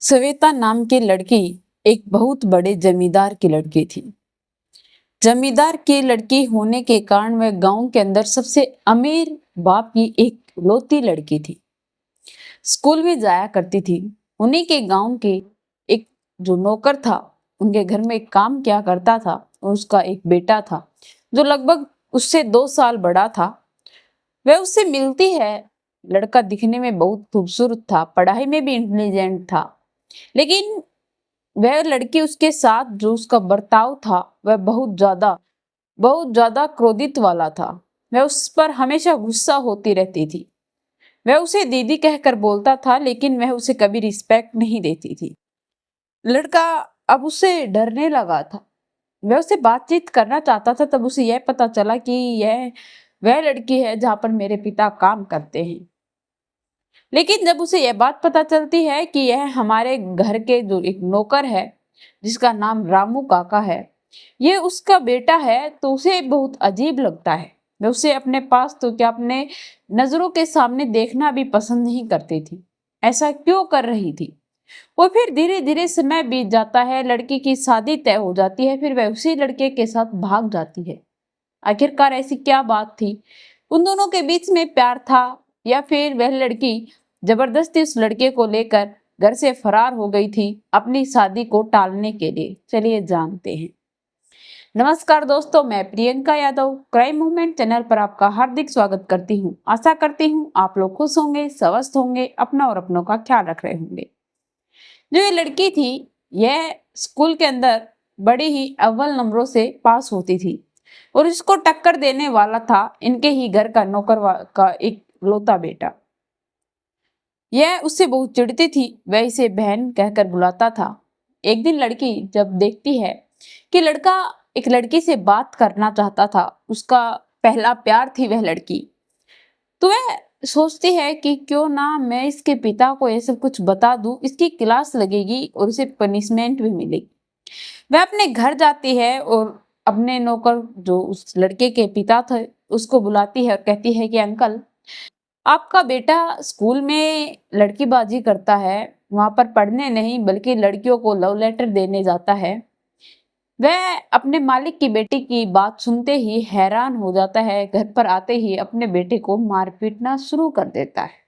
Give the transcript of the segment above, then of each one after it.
सवेता नाम की लड़की एक बहुत बड़े जमींदार की लड़की थी। जमींदार की लड़की होने के कारण वह गांव के अंदर सबसे अमीर बाप की एक लौती लड़की थी। स्कूल में जाया करती थी। उन्हीं के गांव के एक जो नौकर था, उनके घर में एक काम किया करता था। उसका एक बेटा था जो लगभग उससे 2 साल बड़ा था। वह उससे मिलती है। लड़का दिखने में बहुत खूबसूरत था, पढ़ाई में भी इंटेलिजेंट था, लेकिन वह लड़की उसके साथ जो उसका बर्ताव था वह बहुत ज्यादा क्रोधित वाला था। वह उस पर हमेशा गुस्सा होती रहती थी। वह उसे दीदी कहकर बोलता था, लेकिन वह उसे कभी रिस्पेक्ट नहीं देती थी। लड़का अब उसे डरने लगा था। वह उससे बातचीत करना चाहता था, तब उसे यह पता चला कि यह वह लड़की है जहां पर मेरे पिता काम करते हैं। लेकिन जब उसे यह बात पता चलती है कि यह हमारे घर के जो एक नौकर है, जिसका नाम रामू काका है, ये उसका बेटा है, तो उसे बहुत अजीब लगता है। वह उसे अपने पास तो क्या, अपने नजरों के सामने देखना भी पसंद नहीं करती थी। ऐसा क्यों कर रही थी वो? फिर धीरे धीरे समय बीत जाता है, लड़की की शादी तय हो जाती है, फिर वह उसी लड़के के साथ भाग जाती है। आखिरकार ऐसी क्या बात थी? उन दोनों के बीच में प्यार था, या फिर वह लड़की जबरदस्ती उस लड़के को लेकर घर से फरार हो गई थी अपनी शादी को टालने के लिए? चलिए जानते हैं। नमस्कार दोस्तों, मैं Priyanka Yadav crime movement channel पर आपका हार्दिक स्वागत करती हूँ। आशा करती हूँ आप लोग खुश होंगे, स्वस्थ होंगे, अपना और अपनों का ख्याल रख रहे होंगे। जो ये लड़की थी, यह स्कूल के अंदर बड़े ही अव्वल नंबरों से पास होती थी, और इसको टक्कर देने वाला था इनके ही घर का का एक लौता बेटा। यह उससे बहुत चिढ़ती थी, वह इसे बहन कहकर बुलाता था। एक दिन लड़की जब देखती है कि लड़का एक लड़की से बात करना चाहता था, उसका पहला प्यार थी वह लड़की, तो वह सोचती है कि क्यों ना मैं इसके पिता को ये सब कुछ बता दूं, इसकी क्लास लगेगी और उसे पनिशमेंट भी मिलेगी। वह अपने घर जाती है और अपने नौकर जो उस लड़के के पिता थे उसको बुलाती है और कहती है कि अंकल, आपका बेटा स्कूल में लड़कीबाजी करता है, वहां पर पढ़ने नहीं बल्कि लड़कियों को लव लेटर देने जाता है। वह अपने मालिक की बेटी की बात सुनते ही हैरान हो जाता है, घर पर आते ही अपने बेटे को मार पीटना शुरू कर देता है।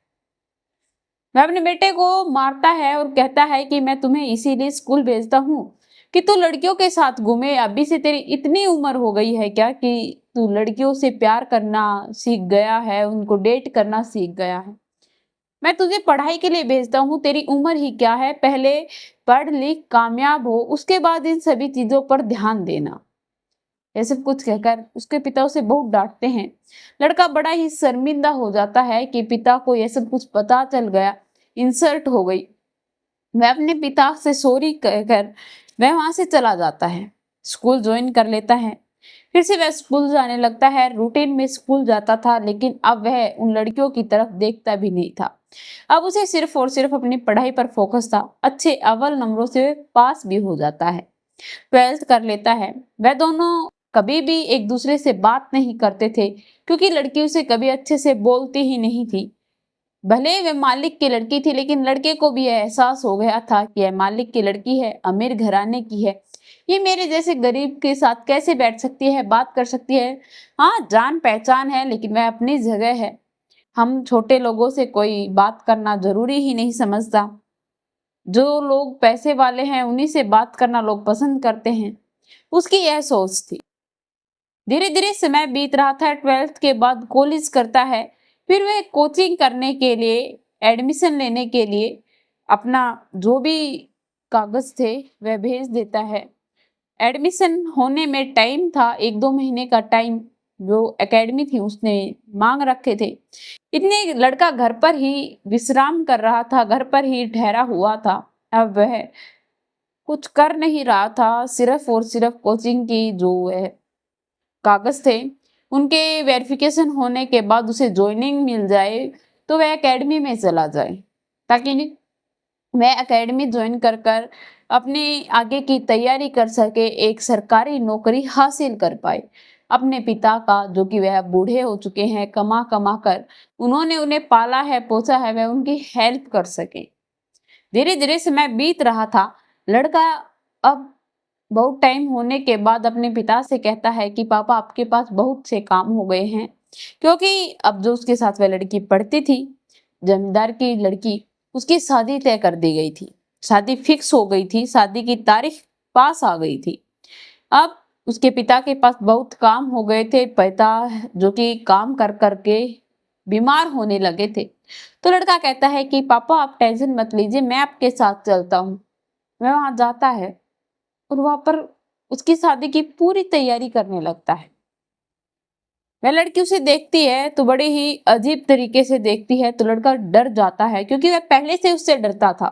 वह अपने बेटे को मारता है और कहता है कि मैं तुम्हें इसीलिए स्कूल भेजता हूँ कि तू लड़कियों के साथ घूमे। अभी से तेरी इतनी उम्र हो गई है क्या कि तू लड़कियों से प्यार करना सीख गया है, उनको डेट करना सीख गया है? मैं तुझे पढ़ाई के लिए भेजता हूँ, तेरी उम्र ही क्या है? पहले पढ़ लिख कामयाब हो, उसके बाद इन सभी चीजों पर ध्यान देना। ये सब कुछ कहकर उसके पिता उसे बहुत डांटते हैं। लड़का बड़ा ही शर्मिंदा हो जाता है कि पिता को यह सब कुछ पता चल गया, इंसल्ट हो गई। वह अपने पिता से सॉरी कहकर वह वहां से चला जाता है, स्कूल ज्वाइन कर लेता है। फिर से वह स्कूल जाने लगता है, रूटीन में स्कूल जाता था, लेकिन अब वह उन लड़कियों की तरफ देखता भी नहीं था। अब उसे सिर्फ और सिर्फ अपनी पढ़ाई पर फोकस था। अच्छे अव्वल नंबरों से पास भी हो जाता है, 12th कर लेता है। वह दोनों कभी भी एक दूसरे से बात नहीं करते थे, क्योंकि लड़की उसे कभी अच्छे से बोलती ही नहीं थी। भले वह मालिक की लड़की थी, लेकिन लड़के को भी यह एहसास हो गया था कि यह मालिक की लड़की है, अमीर घराने की है, ये मेरे जैसे गरीब के साथ कैसे बैठ सकती है, बात कर सकती है? हाँ, जान पहचान है, लेकिन वह अपनी जगह है। हम छोटे लोगों से कोई बात करना जरूरी ही नहीं समझता। जो लोग पैसे वाले हैं उन्हीं से बात करना लोग पसंद करते हैं। उसकी यह सोच थी। धीरे धीरे समय बीत रहा था। 12th के बाद कॉलेज करता है। फिर वह कोचिंग करने के लिए, एडमिशन लेने के लिए अपना जो भी कागज थे वह भेज देता है। एडमिशन होने में टाइम था, 1-2 महीने का टाइम जो एकेडमी थी उसने मांग रखे थे। इतने लड़का घर पर ही विश्राम कर रहा था, घर पर ही ठहरा हुआ था। अब वह कुछ कर नहीं रहा था, सिर्फ और सिर्फ कोचिंग की जो है कागज थे उनके वेरिफिकेशन होने के बाद उसे ज्वाइनिंग मिल जाए, तो वह एकेडमी में चला जाए, ताकि वह एकेडमी ज्वाइन कर कर अपने आगे की तैयारी कर सके, एक सरकारी नौकरी हासिल कर पाए। अपने पिता का, जो कि वह बूढ़े हो चुके हैं, कमा कमा कर उन्होंने उन्हें पाला है पोसा है, वह उनकी हेल्प कर सके। धीरे धीरे समय बीत रहा था। लड़का अब बहुत टाइम होने के बाद अपने पिता से कहता है कि पापा आपके पास बहुत से काम हो गए हैं, क्योंकि अब जो उसके साथ वह लड़की पढ़ती थी, जमींदार की लड़की, उसकी शादी तय कर दी गई थी। शादी फिक्स हो गई थी, शादी की तारीख पास आ गई थी। अब उसके पिता के पास बहुत काम हो गए थे, पिता जो कि काम कर करके बीमार होने लगे थे। तो लड़का कहता है कि पापा आप टेंशन मत लीजिए, मैं आपके साथ चलता हूँ। वह वहां जाता है और वहां पर उसकी शादी की पूरी तैयारी करने लगता है। वह लड़की उसे देखती है तो बड़े ही अजीब तरीके से देखती है, तो लड़का डर जाता है क्योंकि वह पहले से उससे डरता था,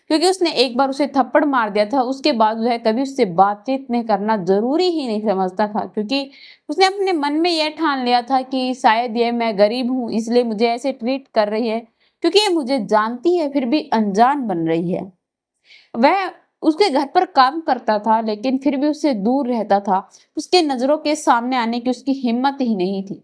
क्योंकि उसने एक बार उसे थप्पड़ मार दिया था। उसके बाद वह कभी उससे बातचीत नहीं करना जरूरी ही नहीं समझता था, क्योंकि उसने अपने मन में यह ठान लिया था कि शायद ये मैं गरीब हूँ इसलिए मुझे ऐसे ट्रीट कर रही है, क्योंकि ये मुझे जानती है फिर भी अनजान बन रही है। वह उसके घर पर काम करता था लेकिन फिर भी उससे दूर रहता था, उसके नजरों के सामने आने की उसकी हिम्मत ही नहीं थी।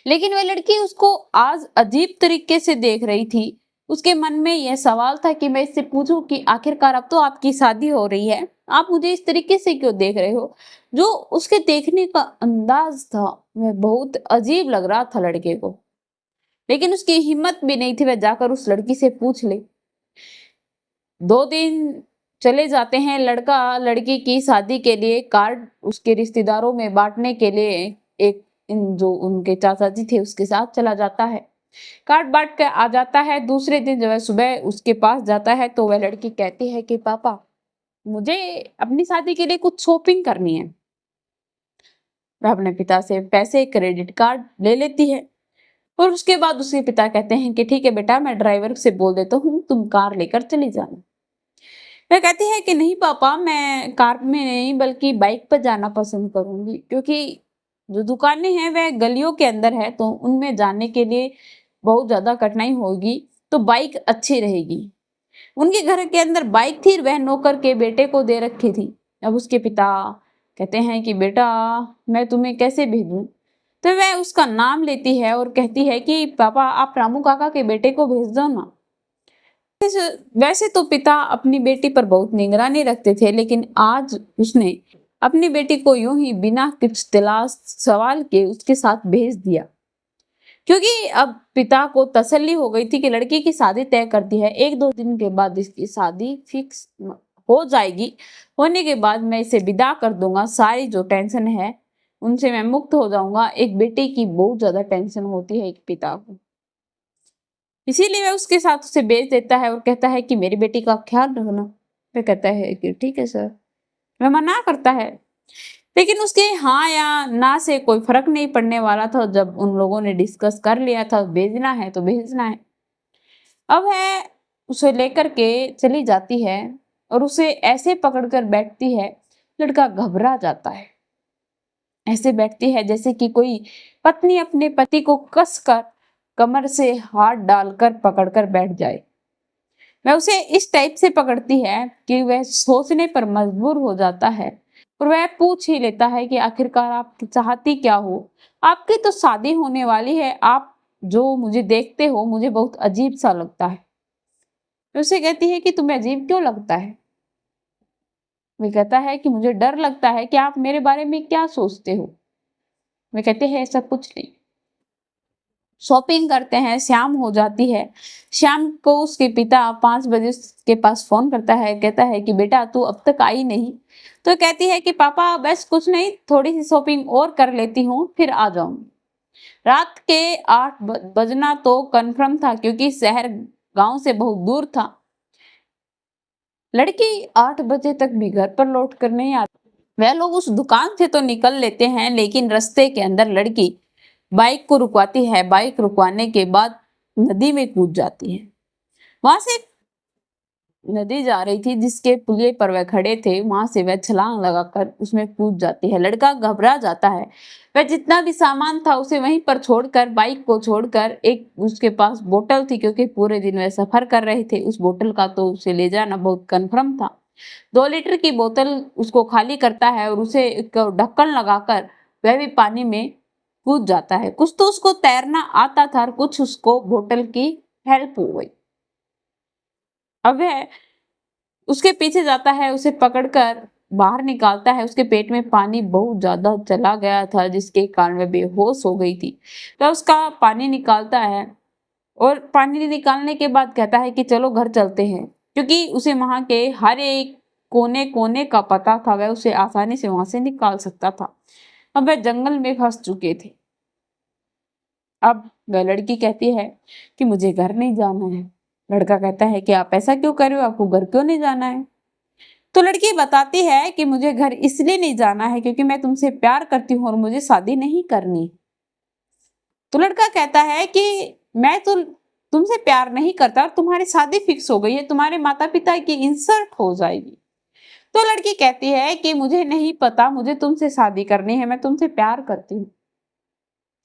लेकिन वह लड़की उसको आज अजीब तरीके से देख रही थी। उसके मन में यह सवाल था कि मैं इससे पूछूं कि आखिरकार अब तो आपकी शादी हो रही है, आप मुझे इस तरीके से क्यों देख रहे हो। जो उसके देखने का अंदाज था वह बहुत अजीब लग रहा था लड़के को, लेकिन उसकी हिम्मत भी नहीं थी वह जाकर उस लड़की से पूछ ले। 2 दिन चले जाते हैं। लड़का लड़की की शादी के लिए कार्ड उसके रिश्तेदारों में बांटने के लिए एक जो उनके चाचा जी थे उसके साथ चला जाता है। कार्ड बांट कर आ जाता है। दूसरे दिन जब वह सुबह उसके पास जाता है तो वह लड़की कहती है कि पापा मुझे अपनी शादी के लिए कुछ शॉपिंग करनी है। वह अपने पिता से पैसे क्रेडिट कार्ड ले लेती है और उसके बाद उसके पिता कहते हैं कि ठीक है बेटा, मैं ड्राइवर से बोल देता हूँ, तुम कार लेकर चली जाना। वह कहती है कि नहीं पापा, मैं कार में नहीं बल्कि बाइक पर जाना पसंद करूंगी, क्योंकि जो दुकानें हैं वह गलियों के अंदर है तो उनमें जाने के लिए बहुत ज्यादा कठिनाई होगी, तो बाइक अच्छी रहेगी। उनके घर के अंदर बाइक थी, वह नौकर के बेटे को दे रखी थी। अब उसके पिता कहते हैं कि बेटा मैं तुम्हें कैसे भेजूं। तो वह उसका नाम लेती है और कहती है कि पापा आप रामू काका के बेटे को भेज दो ना। वैसे तो पिता अपनी बेटी पर बहुत निगरानी रखते थे, लेकिन आज उसने अपनी बेटी को यूं ही बिना कुछ तलाश सवाल के उसके साथ भेज दिया, क्योंकि अब पिता को तसल्ली हो गई थी कि लड़की की शादी तय कर दी है, 1-2 दिन के बाद इसकी शादी फिक्स हो जाएगी। होने के बाद मैं इसे विदा कर दूंगा, सारी जो टेंशन है उनसे मैं मुक्त हो जाऊंगा। एक बेटे की बहुत ज्यादा टेंशन होती है एक पिता को, इसीलिए वह उसके साथ उसे बेच देता है और कहता है कि मेरी बेटी का ख्याल रखना। वह कहता है कि ठीक है सर। वह मना करता है, लेकिन उसके हाँ या ना से कोई फर्क नहीं पड़ने वाला था। जब उन लोगों ने डिस्कस कर लिया था भेजना है तो भेजना है। अब है उसे लेकर के चली जाती है और उसे ऐसे पकड़कर बैठती है, लड़का घबरा जाता है। ऐसे बैठती है जैसे कि कोई पत्नी अपने पति को कसकर कमर से हाथ डालकर पकड़कर बैठ जाए। वह उसे इस टाइप से पकड़ती है कि वह सोचने पर मजबूर हो जाता है और वह पूछ ही लेता है कि आखिरकार आप चाहती क्या हो। आपकी तो शादी होने वाली है, आप जो मुझे देखते हो मुझे बहुत अजीब सा लगता है। उसे कहती है कि तुम्हें अजीब क्यों लगता है। वह कहता है कि मुझे डर लगता है कि आप मेरे बारे में क्या सोचते हो। वे कहते हैं ऐसा कुछ नहीं। शॉपिंग करते हैं, शाम हो जाती है। शाम को उसके पिता 5 बजे उसके पास फोन करता है, कहता है कि बेटा तू अब तक आई नहीं। तो कहती है कि पापा बस कुछ नहीं, थोड़ी सी शॉपिंग और कर लेती हूँ फिर आ जाऊंगी। रात के 8 बजना तो कन्फर्म था, क्योंकि शहर गांव से बहुत दूर था। लड़की 8 बजे तक भी घर पर लौट कर नहीं आती। वह लोग उस दुकान से तो निकल लेते हैं, लेकिन रास्ते के अंदर लड़की बाइक को रुकवाती है। बाइक रुकवाने के बाद नदी में कूद जाती है। वहां से नदी जा रही थी जिसके पुलिये पर वह खड़े थे, वहां से वह छलांग लगाकर उसमें कूद जाती है। लड़का घबरा जाता है। वह जितना भी सामान था उसे वहीं पर छोड़कर, बाइक को छोड़कर, एक उसके पास बोतल थी क्योंकि पूरे दिन वह सफर कर रहे थे, उस बोतल का तो उसे ले जाना बहुत कन्फर्म था। 2 लीटर की बोतल उसको खाली करता है और उसे एक ढक्कन लगाकर वह भी पानी में कूद जाता है। कुछ तो उसको तैरना आता था और कुछ उसको बोतल की हेल्प हो गई। अब वह उसके पीछे जाता है, उसे पकड़कर बाहर निकालता है। उसके पेट में पानी बहुत ज्यादा चला गया था जिसके कारण वह बेहोश हो गई थी। तो उसका पानी निकालता है और पानी निकालने के बाद कहता है कि चलो घर चलते हैं, क्योंकि उसे वहां के हर एक कोने कोने का पता था, वह उसे आसानी से वहां से निकाल सकता था। अब वह जंगल में फंस चुके थे। अब वह लड़की कहती है कि मुझे घर नहीं जाना है। लड़का कहता है कि आप ऐसा क्यों कर रहे हो, आपको घर क्यों नहीं जाना है? तो लड़की बताती है कि मुझे घर इसलिए नहीं जाना है क्योंकि मैं तुमसे प्यार करती हूँ और मुझे शादी नहीं करनी। तो लड़का कहता है कि मैं तो तुमसे प्यार नहीं करता और तुम्हारी शादी फिक्स हो गई है, तुम्हारे माता पिता की इंसल्ट हो जाएगी। तो लड़की कहती है कि मुझे नहीं पता, मुझे तुमसे शादी करनी है, मैं तुमसे प्यार करती हूँ।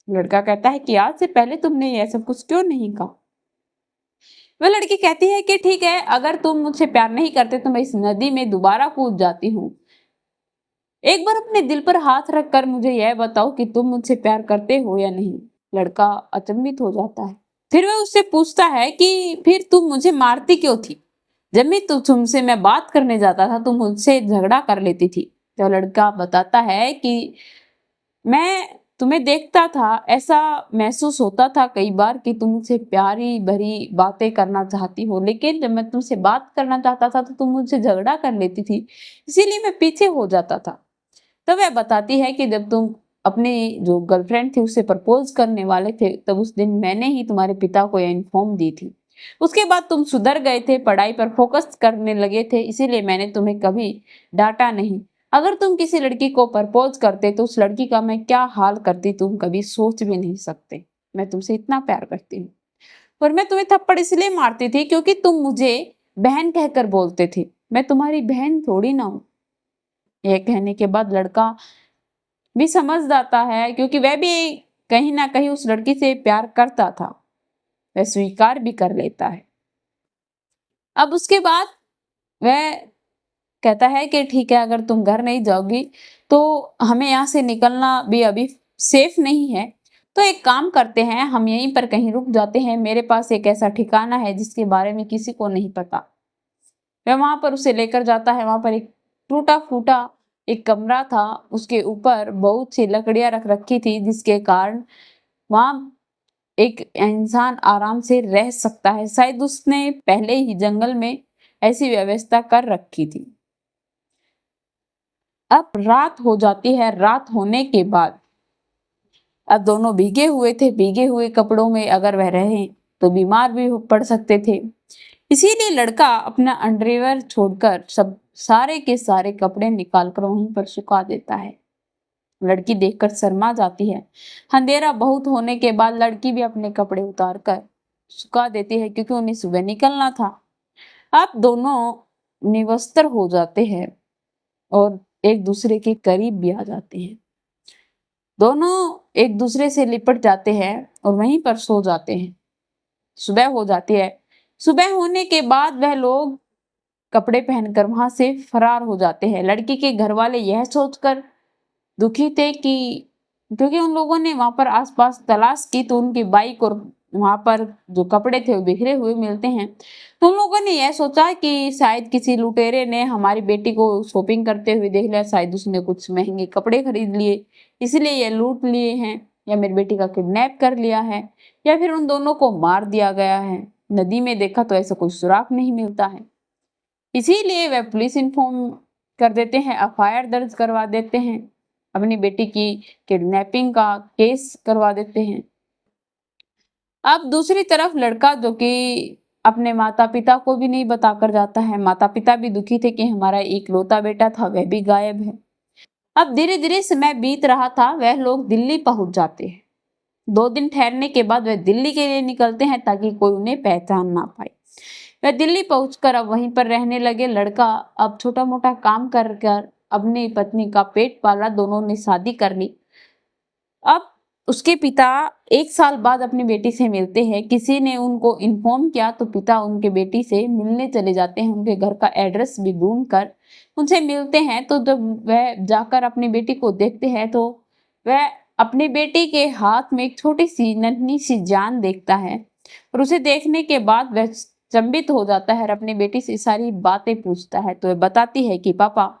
लड़का कहता है कि आज से पहले तुमने ये सब कुछ क्यों नहीं कहा? वह लड़की कहती है कि ठीक है, अगर तुम मुझसे प्यार नहीं करते तो मैं इस नदी में दोबारा कूद जाती हूँ। एक बार अपने दिल पर हाथ रखकर मुझे यह बताओ कि तुम मुझसे प्यार करते हो या नहीं। लड़का अचंभित हो जाता है। फिर वह उससे पूछता है कि फिर तुम मुझे मारती क्यों थी? जब मैं तुमसे मैं बात करने जाता था तुम मुझसे झगड़ा कर लेती थी। तो लड़का बताता है कि मैं तुम्हें देखता था, ऐसा महसूस होता था कई बार कि तुम मुझसे प्यारी भरी बातें करना चाहती हो, लेकिन जब मैं तुमसे बात करना चाहता था तो तुम मुझसे झगड़ा कर लेती थी, इसीलिए मैं पीछे हो जाता था। तब वह बताती है कि जब तुम अपने जो गर्लफ्रेंड थी उससे प्रपोज करने वाले थे तब उस दिन मैंने ही तुम्हारे पिता को यह इन्फॉर्म दी थी। उसके बाद तुम सुधर गए थे, पढ़ाई पर फोकस करने लगे थे, इसीलिए मैंने तुम्हें कभी डांटा नहीं। अगर तुम किसी लड़की को प्रपोज करते तो उस लड़की का मैं क्या हाल करती तुम कभी सोच भी नहीं सकते। मैं तुमसे इतना प्यार करती हूँ और मैं तुम्हें थप्पड़ इसलिए मारती थी क्योंकि तुम मुझे बहन कहकर बोलते थे, मैं तुम्हारी बहन थोड़ी ना हूँ। यह कहने के बाद लड़का भी समझ जाता है, क्योंकि वह भी कहीं ना कहीं उस लड़की से प्यार करता था, वह स्वीकार भी कर लेता है। अब उसके बाद वह कहता है कि ठीक है, अगर तुम घर नहीं जाओगी तो हमें यहाँ से निकलना भी अभी सेफ नहीं है। तो एक काम करते हैं, हम यहीं पर कहीं रुक जाते हैं, मेरे पास एक ऐसा ठिकाना है जिसके बारे में किसी को नहीं पता। वह वहां पर उसे लेकर जाता है। वहां पर एक टूटा फूटा एक कमरा था, उसके ऊपर बहुत सी लकड़ियां रख रखी थी जिसके कारण वहां एक इंसान आराम से रह सकता है। शायद उसने पहले ही जंगल में ऐसी व्यवस्था कर रखी थी। अब रात हो जाती है। रात होने के बाद अब दोनों भीगे हुए थे, भीगे हुए कपड़ों में अगर वह रहे तो बीमार भी पड़ सकते थे। इसीलिए लड़का अपना अंडरवियर छोड़कर सब सारे के सारे कपड़े निकालकर वहीं पर सुखा देता है। लड़की देखकर शर्मा जाती है। अंधेरा बहुत होने के बाद लड़की भी अपने कपड़े उतार कर सुखा देती है क्योंकि उन्हें सुबह निकलना था। अब दोनों निवस्त्र हो जाते हैं और एक दूसरे के करीब भी आ जाते हैं। दोनों एक दूसरे से लिपट जाते हैं और वहीं पर सो जाते हैं। सुबह हो जाती है। सुबह होने के बाद वह लोग कपड़े पहनकर वहां से फरार हो जाते हैं। लड़की के घर वाले यह सोचकर दुखी थे कि क्योंकि उन लोगों ने वहां पर आसपास तलाश की तो उनकी बाइक और वहां पर जो कपड़े थे वो बिखरे हुए मिलते हैं। तो उन लोगों ने यह सोचा कि शायद किसी लुटेरे ने हमारी बेटी को शॉपिंग करते हुए देख लिया, शायद उसने कुछ महंगे कपड़े खरीद लिए इसलिए ये लूट लिए हैं, या मेरी बेटी का किडनैप कर लिया है, या फिर उन दोनों को मार दिया गया है। नदी में देखा तो ऐसा कोई सुराग नहीं मिलता है, इसीलिए वह पुलिस इन्फॉर्म कर देते हैं, एफआईआर दर्ज करवा देते हैं, अपनी बेटी की किडनैपिंग का केस करवा देते हैं। अब दूसरी तरफ लड़का जो कि अपने माता पिता को भी नहीं बताकर जाता है, माता पिता भी दुखी थे कि हमारा एक लौता बेटा था वह भी गायब है। अब धीरे धीरे समय बीत रहा था, वह लोग दिल्ली पहुंच जाते हैं। 2 दिन ठहरने के बाद वह दिल्ली के लिए निकलते हैं ताकि कोई उन्हें पहचान ना पाए। वह दिल्ली पहुंचकर अब वहीं पर रहने लगे। लड़का अब छोटा मोटा काम कर कर अपनी पत्नी का पेट पाला, दोनों ने शादी कर ली। अब उसके पिता 1 साल बाद अपनी बेटी से मिलते हैं। किसी ने उनको इन्फॉर्म किया तो पिता उनके बेटी से मिलने चले जाते हैं, उनके घर का एड्रेस भी ढूंढ कर उनसे मिलते हैं। तो जब वह जाकर अपनी बेटी को देखते हैं तो वह अपनी बेटी के हाथ में एक छोटी सी नन्ही सी जान देखता है और उसे देखने के बाद वह अचंभित हो जाता है और अपनी बेटी से सारी बातें पूछता है। तो वह बताती है कि पापा,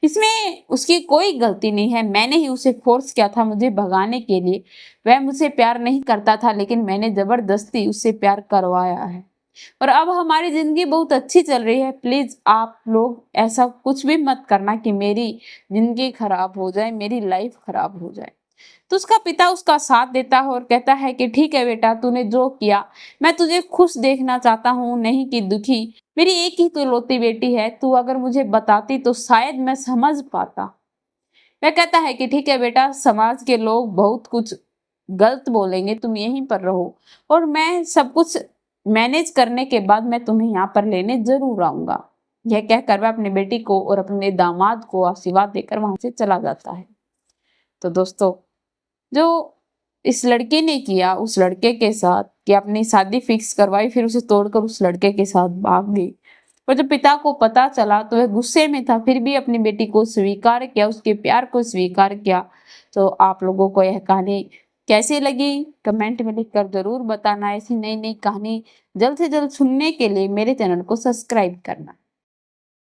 इसमें उसकी कोई गलती नहीं है, मैंने ही उसे फोर्स किया था मुझे भगाने के लिए। वह मुझसे प्यार नहीं करता था, लेकिन मैंने जबरदस्ती उससे प्यार करवाया है और अब हमारी जिंदगी बहुत अच्छी चल रही है। प्लीज आप लोग ऐसा कुछ भी मत करना कि मेरी जिंदगी खराब हो जाए, मेरी लाइफ खराब हो जाए। तो उसका पिता उसका साथ देता है और कहता है कि ठीक है बेटा, तूने जो किया, मैं तुझे खुश देखना चाहता हूँ, नहीं कि दुखी। मेरी एक ही तो इकलौती बेटी है, तू अगर मुझे बताती तो शायद मैं समझ पाता। वह कहता है कि ठीक है बेटा, समाज के लोग बहुत कुछ गलत बोलेंगे, तुम यहीं पर रहो और मैं सब कुछ मैनेज करने के बाद मैं तुम्हें यहाँ पर लेने जरूर आऊंगा। यह कहकर वह अपनी बेटी को और अपने दामाद को आशीर्वाद देकर वहां से चला जाता है। तो दोस्तों, जो इस लड़के ने किया उस लड़के के साथ कि अपनी शादी फिक्स करवाई, फिर उसे तोड़कर उस लड़के के साथ भाग गई, और जब पिता को पता चला तो वह गुस्से में था, फिर भी अपनी बेटी को स्वीकार किया, उसके प्यार को स्वीकार किया। तो आप लोगों को यह कहानी कैसी लगी कमेंट में लिखकर जरूर बताना। ऐसी नई नई कहानी जल्द से जल्द सुनने के लिए मेरे चैनल को सब्सक्राइब करना।